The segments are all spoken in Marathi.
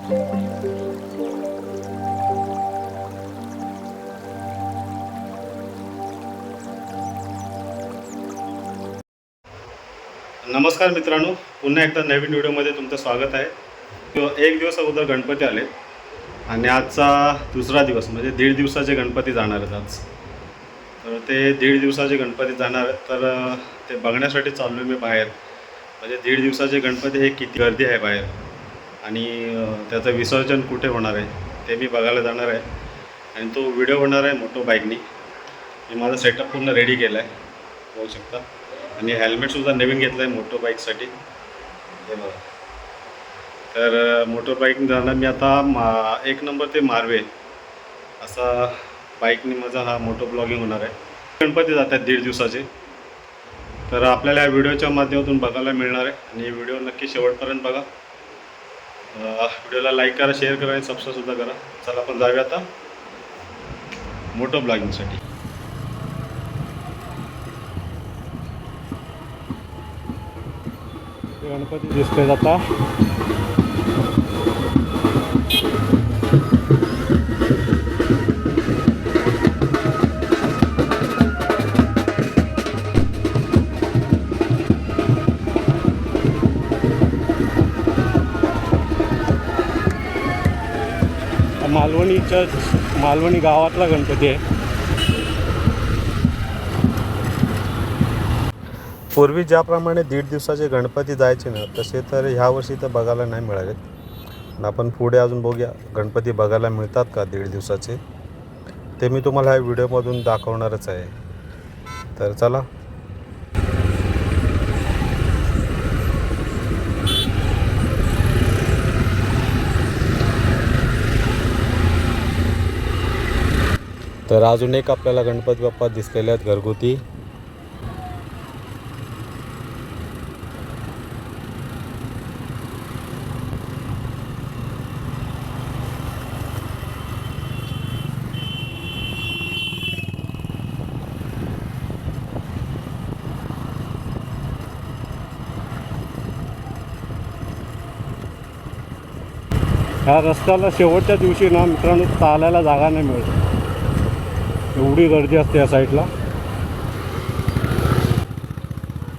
नमस्कार मित्रांनो, पुन्हा एकदा नवीन व्हिडिओमध्ये तुमचं स्वागत आहे. एक दिवस अगोदर गणपती आले आणि आजचा दुसरा दिवस म्हणजे 1.5 दिवसाचे गणपती जाणार आहेत आज. तर ते 1.5 दिवसाचे गणपती जाणार आहेत, तर ते बघण्यासाठी चाललो मी बाहेर. म्हणजे 1.5 दिवसाचे गणपती हे किती गर्दी आहे बाहेर आणि त्याचं विसर्जन कुठे होणार आहे ते मी बघायला जाणार आहे. आणि तो व्हिडिओ होणार आहे मोटो बाईकनी. मी माझा सेटअप पूर्ण रेडी केला आहे, बघू शकता. आणि हेल्मेटसुद्धा नवीन घेतलं आहे मोटर बाईकसाठी, हे बघा. तर मोटर बाईकने जाणार मी आता 1 नंबर ते मारवे असा बाईकने माझा हा मोटो ब्लॉगिंग होणार आहे. गणपती जातात 1.5 दिवसाचे, तर आपल्याला या व्हिडिओच्या माध्यमातून बघायला मिळणार आहे. आणि व्हिडिओ नक्की शेवटपर्यंत बघा. व्हिडिओला लाईक करा, शेअर करा आणि सबस्क्राईबसुद्धा करा. चला आपण जाऊया आता मोटो ब्लॉगिंगसाठी. गणपती दिसतोय आता. मालवणी गावातला गणपती आहे. पूर्वी ज्याप्रमाणे 1.5 दिवसाचे गणपती जायचे ना, तसे तर ह्या वर्षी तर बघायला नाही मिळाले. आपण पुढे अजून बघूया गणपती बघायला मिळतात का 1.5 दिवसाचे, ते मी तुम्हाला ह्या व्हिडिओमधून दाखवणारच आहे. तर चला. तर अजून एक आपल्याला गणपती बाप्पा दिसलेले आहेत घरगुती. ह्या रस्त्याला शेवटच्या दिवशी ना मित्रांनो चालायला जागा नाही मिळत, एवढी गर्दी असते या साईडला.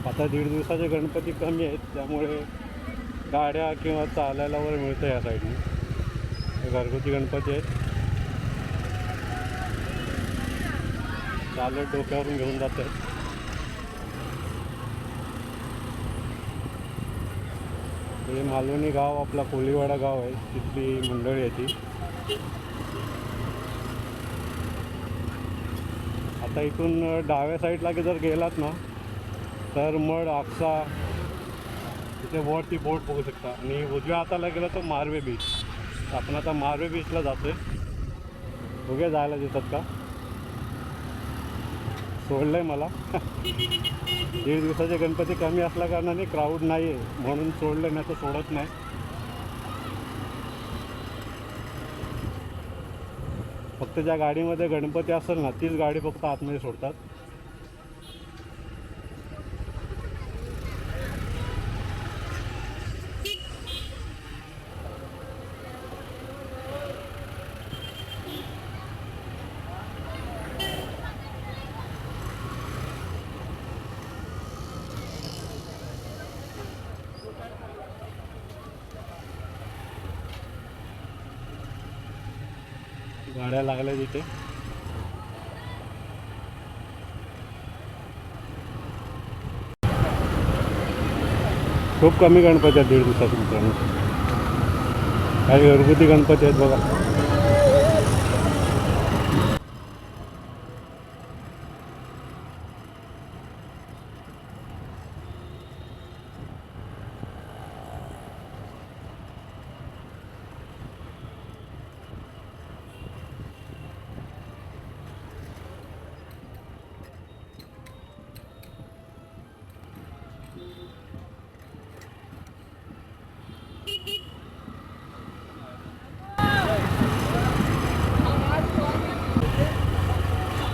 आता 1.5 दिवसाचे गणपती कमी आहेत, त्यामुळे गाड्या किंवा चालायला वर मिळतं या साईडने. हे घरगुती गणपती आहेत, चालत डोक्यावरून घेऊन जात आहेत. हे मालवणी गाव आपला कोलीवाडा गाव आहे, तिथली मंडळी आहे ती. आता इथून डाव्या साईडला जर गेलात ना, तर मड आक्सा तिथे वरती बोट बघू शकता. आणि उजव्या हाताला गेलं तर मारवे बीच. आपण आता मारवे बीचला जातो आहे. बघूया जायला देतात का. सोडलं आहे मला. 1.5 दिवसाचे गणपती कमी असल्या कारणाने क्राऊड नाही आहे म्हणून सोडलं, नाही तर सोडत नाही. फक्त ज्या गाडीमध्ये गणपती असेल ना, तीच गाडी फक्त आतमध्ये सोडतात. गाड्या लागल्या तिथे. खूप कमी गणपती आहेत 1.5 दिवसात मित्रांनो. काही घरगुती गणपती आहेत बघा.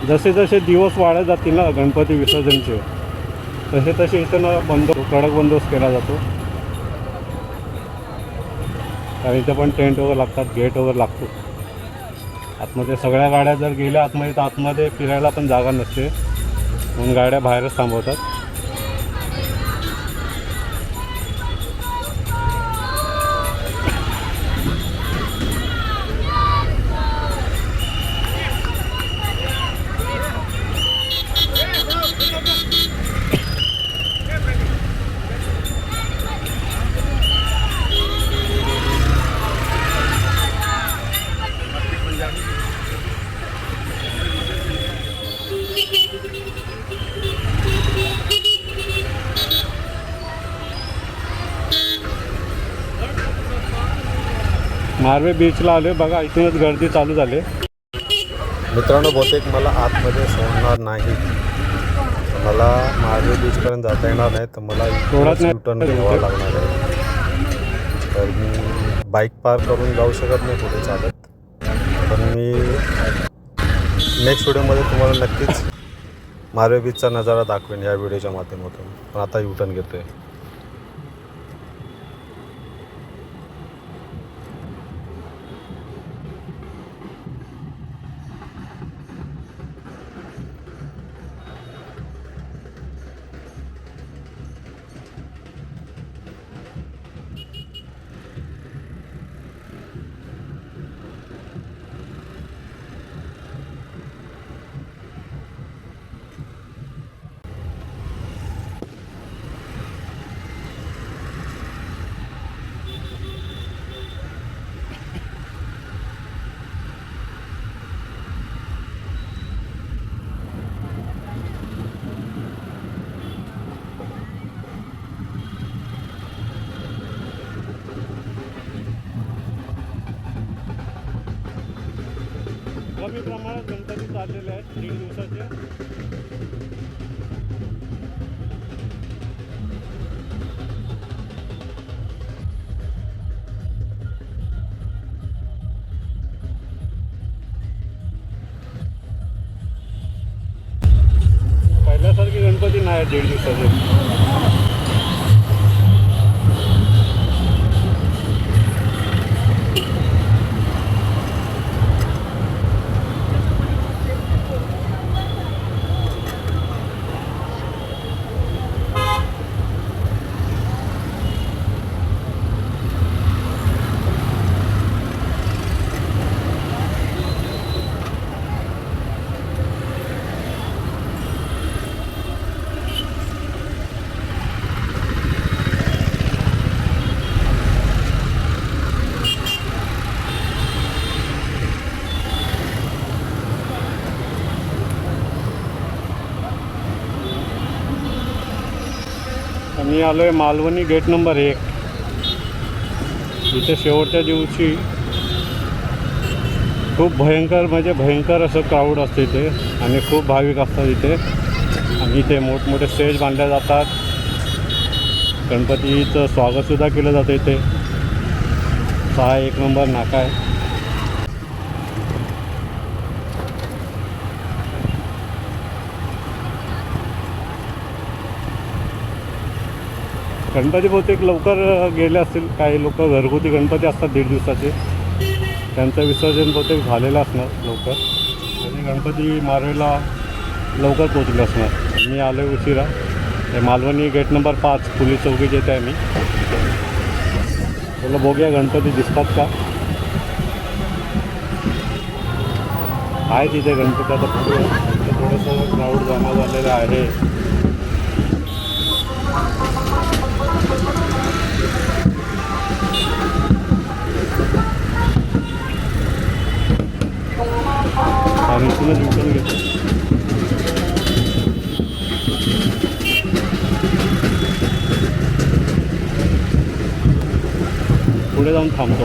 जसे जसे दिवस वाढत जातील ना गणपती विसर्जनचे, तसे तसे इथं कडक बंदोबस्त केला जातो. कारण इथे पण टेंट वगैरे लागतात, गेट वगैरे लागतो आतमध्ये. सगळ्या गाड्या जर गेल्या आतमध्ये तर आतमध्ये फिरायला पण जागा नसते, म्हणून गाड्या बाहेरच थांबवतात. मारवे बीचला आले बघा, इथूनच गर्दी चालू झाली. मित्रांनो, बहुतेक मला आतमध्ये सोडणार नाही, मला मारवे बीचपर्यंत जाता येणार नाही, तर मला सोडत नाही. टर्न घ्यावा लागणार आहे. तर मी बाईक पार्क करून जाऊ शकत नाही पुढे चालत, पण मी नेक्स्ट व्हिडिओमध्ये तुम्हाला नक्कीच मारवे बीचचा नजारा दाखवेन या व्हिडिओच्या माध्यमातून. पण आता टर्न घेतो आहे. कमी प्रमाणात गणपती चाललेले आहेत 3 दिवसाचे. पहिल्यासारखे गणपती नाही आहेत 1.5 दिवसाचे. मी आलो आहे मालवणी गेट नंबर 1. इथे शेवटच्या दिवशी खूप भयंकर असं क्राऊड असतं इथे आणि खूप भाविक असतात इथे. आणि इथे मोठमोठे स्टेज बांधले जातात, गणपतीचं स्वागतसुद्धा केलं जातं इथे. 1 नंबर नाका आहे. गणपती बहुतेक लवकर गेले असतील. काही लोक घरगुती गणपती असतात 1.5 दिवसाचे, त्यांचं विसर्जन बहुतेक झालेलं असणार लवकर, आणि गणपती मारवेला लवकर पोचले असणार. मी आलो उशिरा. हे मालवणी गेट नंबर 5 पोलीस चौकीत येते आहे मी. तुला बघूया गणपती दिसतात का. आहे तिथे गणपती. आता थोडंसं क्राऊड जमा झालेलं आहे. आणि इथूनच विकून घेतो. पुढे जाऊन थांबतो.